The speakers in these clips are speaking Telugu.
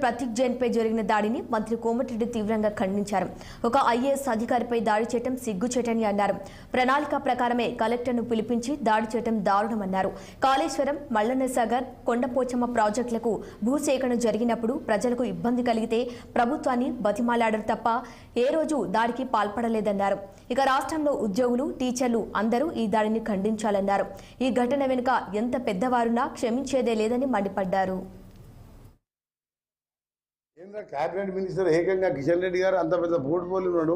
ప్రతీక్ జైన్ పై జరిగిన దాడిని మంత్రి కోమటిరెడ్డి తీవ్రంగా ఖండించారు. ఒక ఐఏఎస్ అధికారిపై దాడి చేయడం సిగ్గుచేటని అన్నారు. ప్రణాళిక ప్రకారమే కలెక్టర్ను పిలిపించి దాడి చేయడం దారుణమన్నారు. కాళేశ్వరం, మల్లన్న సాగర్, కొండపోచమ్మ ప్రాజెక్టులకు భూసేకరణ జరిగినప్పుడు ప్రజలకు ఇబ్బంది కలిగితే ప్రభుత్వాన్ని బతిమాలాడారు తప్ప ఏ రోజు దాడికి పాల్పడలేదన్నారు. ఇక రాష్ట్రంలో ఉద్యోగులు, టీచర్లు అందరూ ఈ దాడిని ఖండించాలన్నారు. ఈ ఘటన వెనుక ఎంత పెద్దవారున్నా క్షమించేదే లేదని మండిపడ్డారు. కేంద్ర క్యాబినెట్ మినిస్టర్ ఏకంగా కిషన్ రెడ్డి గారు అంత పెద్ద పోర్ట్ఫోలియో ఉన్నాడు.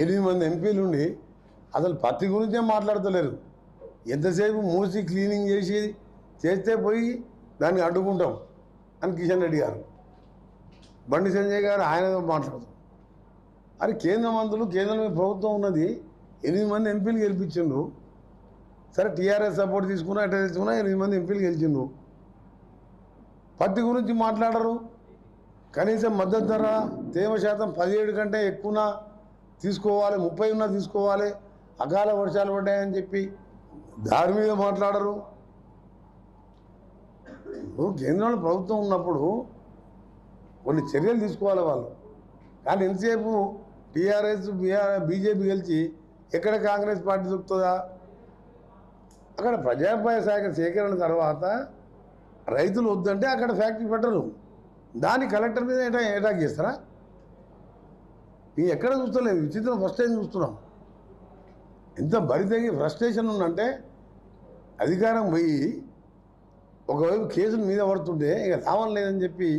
8 మంది ఎంపీలు ఉండి అసలు పత్తి గురించే మాట్లాడతలేరు. ఎంతసేపు మూసి క్లీనింగ్ చేస్తే పోయి దాన్ని అడ్డుకుంటాం అని కిషన్ రెడ్డి గారు, బండి సంజయ్ గారు ఆయనతో మాట్లాడతాం. అది కేంద్ర మంత్రులు, కేంద్రంలో ప్రభుత్వం ఉన్నది. 8 మంది ఎంపీలు గెలిపించిండ్రు. సరే టీఆర్ఎస్ సపోర్ట్ తీసుకున్నా, ఎట్లా తీసుకున్నా 8 మంది ఎంపీలు గెలిచిండ్రు. పత్తి గురించి మాట్లాడరు. కనీసం మద్దతు ధర తేమ శాతం 17 కంటే ఎక్కువ తీసుకోవాలి, 30 ఉన్నా తీసుకోవాలి, అకాల వర్షాలు పడ్డాయని చెప్పి దాని మీద మాట్లాడరు. కేంద్రంలో ప్రభుత్వం ఉన్నప్పుడు కొన్ని చర్యలు తీసుకోవాలి వాళ్ళు. కానీ ఎంతసేపు టీఆర్ఎస్, బీజేపీ గెలిచి ఎక్కడ కాంగ్రెస్ పార్టీ దొరుకుతుందా? అక్కడ ప్రజాపాయ సేకరణ తర్వాత రైతులు వద్దంటే అక్కడ ఫ్యాక్టరీ పెట్టరు. దాన్ని కలెక్టర్ మీద అటాక్ చేస్తారా? ఎక్కడ చూస్తలేదు. విచిత్రం ఫస్ట్ టైం చూస్తున్నాం. ఎంత బరితెగి ఫ్రస్ట్రేషన్ ఉందంటే అధికారం పోయి ఒకవైపు కేసులు మీద పడుతుంటే ఇక లాభం లేదని చెప్పి